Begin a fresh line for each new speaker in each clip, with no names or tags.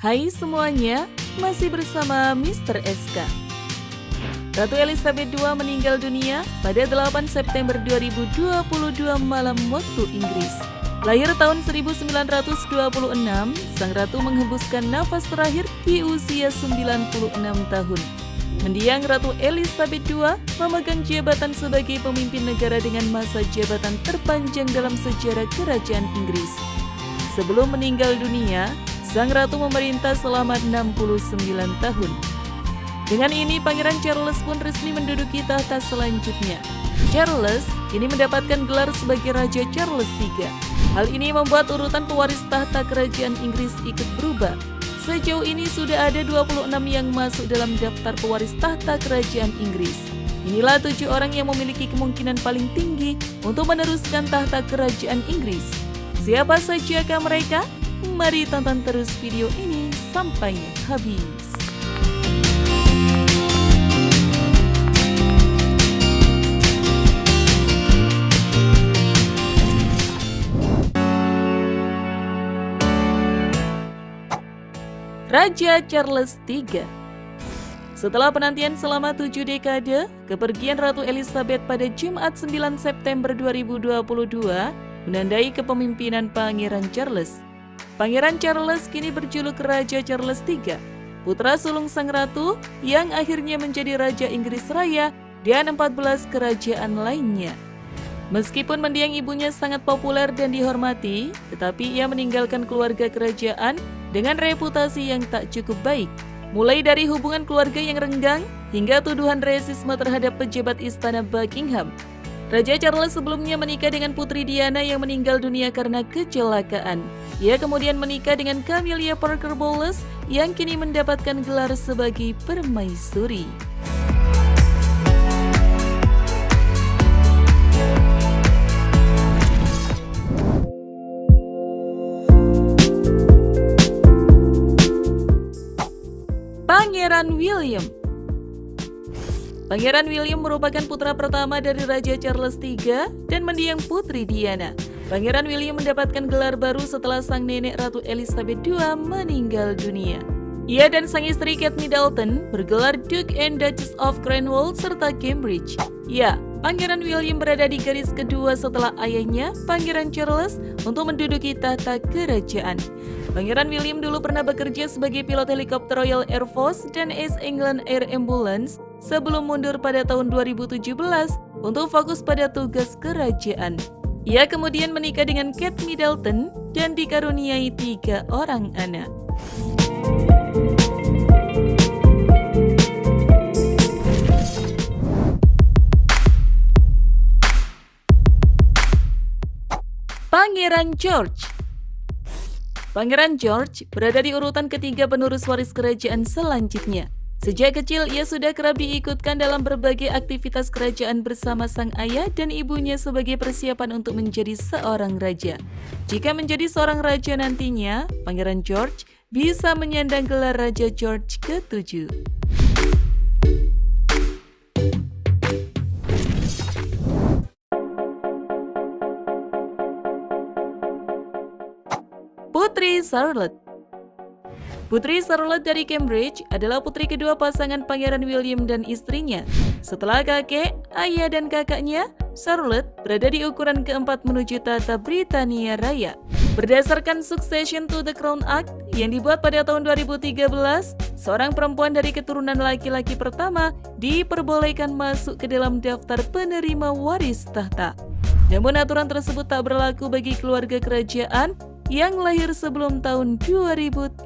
Hai semuanya, masih bersama Mr. SK. Ratu Elizabeth II meninggal dunia pada 8 September 2022 malam waktu Inggris. Lahir tahun 1926, Sang Ratu menghembuskan nafas terakhir di usia 96 tahun. Mendiang Ratu Elizabeth II memegang jabatan sebagai pemimpin negara dengan masa jabatan terpanjang dalam sejarah kerajaan Inggris. Sebelum meninggal dunia, Sang Ratu memerintah selama 69 tahun. Dengan ini, Pangeran Charles pun resmi menduduki tahta selanjutnya. Charles kini mendapatkan gelar sebagai Raja Charles III. Hal ini membuat urutan pewaris tahta kerajaan Inggris ikut berubah. Sejauh ini sudah ada 26 yang masuk dalam daftar pewaris tahta kerajaan Inggris. Inilah 7 orang yang memiliki kemungkinan paling tinggi untuk meneruskan tahta kerajaan Inggris. Siapa sajakah mereka? Mari tonton terus video ini sampai habis. Raja Charles III. Setelah penantian selama 7 dekade, kepergian Ratu Elizabeth pada Jumat 9 September 2022 menandai kepemimpinan Pangeran Charles. Pangeran Charles kini berjuluk Raja Charles III, putra sulung Sang Ratu yang akhirnya menjadi Raja Inggris Raya dan 14 kerajaan lainnya. Meskipun mendiang ibunya sangat populer dan dihormati, tetapi ia meninggalkan keluarga kerajaan dengan reputasi yang tak cukup baik. Mulai dari hubungan keluarga yang renggang hingga tuduhan rasisme terhadap pejabat istana Buckingham. Raja Charles sebelumnya menikah dengan Putri Diana yang meninggal dunia karena kecelakaan. Ia kemudian menikah dengan Camilla Parker Bowles yang kini mendapatkan gelar sebagai permaisuri. Pangeran William. Pangeran William merupakan putra pertama dari Raja Charles III dan mendiang Putri Diana. Pangeran William mendapatkan gelar baru setelah sang nenek Ratu Elizabeth II meninggal dunia. Ia dan sang istri Kate Middleton bergelar Duke and Duchess of Cornwall serta Cambridge. Ya, Pangeran William berada di garis kedua setelah ayahnya, Pangeran Charles, untuk menduduki tahta kerajaan. Pangeran William dulu pernah bekerja sebagai pilot helikopter Royal Air Force dan East England Air Ambulance sebelum mundur pada tahun 2017 untuk fokus pada tugas kerajaan. Ia kemudian menikah dengan Kate Middleton dan dikaruniai 3 orang anak. Pangeran George. Pangeran George berada di urutan ketiga penerus waris kerajaan selanjutnya. Sejak kecil ia sudah kerap diikutkan dalam berbagai aktivitas kerajaan bersama sang ayah dan ibunya sebagai persiapan untuk menjadi seorang raja. Jika menjadi seorang raja nantinya, Pangeran George bisa menyandang gelar Raja George ke-7. Putri Charlotte. Putri Charlotte dari Cambridge adalah putri kedua pasangan Pangeran William dan istrinya. Setelah kakek, ayah, dan kakaknya, Charlotte berada di ukuran keempat menuju tahta Britania Raya. Berdasarkan Succession to the Crown Act yang dibuat pada tahun 2013, seorang perempuan dari keturunan laki-laki pertama diperbolehkan masuk ke dalam daftar penerima waris tahta. Namun aturan tersebut tak berlaku bagi keluarga kerajaan yang lahir sebelum tahun 2013.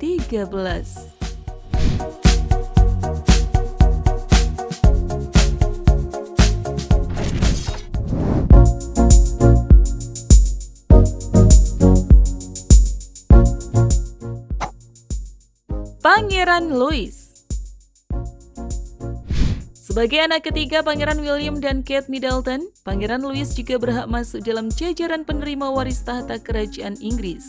Pangeran Louis. Sebagai anak ketiga Pangeran William dan Kate Middleton, Pangeran Louis juga berhak masuk dalam jajaran penerima waris tahta kerajaan Inggris.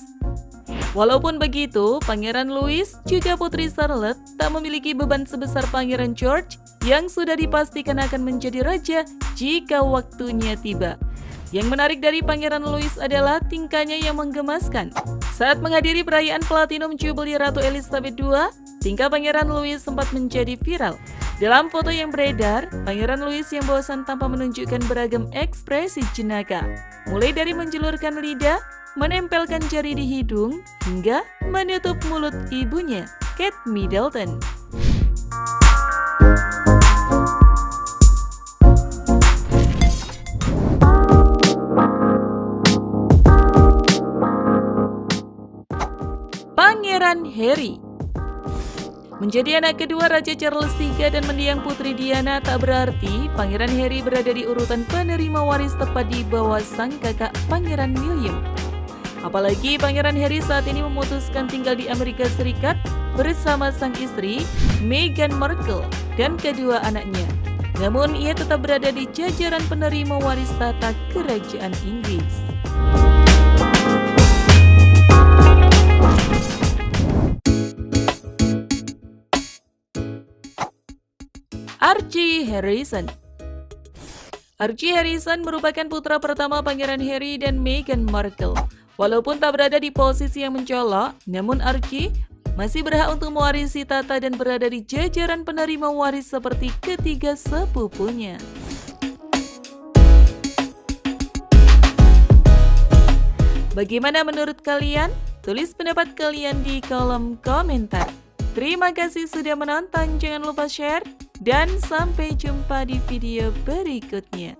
Walaupun begitu, Pangeran Louis juga Putri Charlotte tak memiliki beban sebesar Pangeran George yang sudah dipastikan akan menjadi raja jika waktunya tiba. Yang menarik dari Pangeran Louis adalah tingkahnya yang menggemaskan. Saat menghadiri perayaan Platinum Jubilee Ratu Elizabeth II, tingkah Pangeran Louis sempat menjadi viral. Dalam foto yang beredar, Pangeran Louis yang bosan tanpa menunjukkan beragam ekspresi jenaka, mulai dari menjulurkan lidah, menempelkan jari di hidung, hingga menutup mulut ibunya, Kate Middleton. Pangeran Harry menjadi anak kedua Raja Charles III dan mendiang Putri Diana tak berarti Pangeran Harry berada di urutan penerima waris tepat di bawah sang kakak Pangeran William. Apalagi Pangeran Harry saat ini memutuskan tinggal di Amerika Serikat bersama sang istri Meghan Markle dan kedua anaknya. Namun ia tetap berada di jajaran penerima waris tahta Kerajaan Inggris. Archie Harrison. Archie Harrison merupakan putra pertama Pangeran Harry dan Meghan Markle. Walaupun tak berada di posisi yang mencolok, namun Archie masih berhak untuk mewarisi tahta dan berada di jajaran penerima waris seperti ketiga sepupunya. Bagaimana menurut kalian? Tulis pendapat kalian di kolom komentar. Terima kasih sudah menonton, jangan lupa share, dan sampai jumpa di video berikutnya.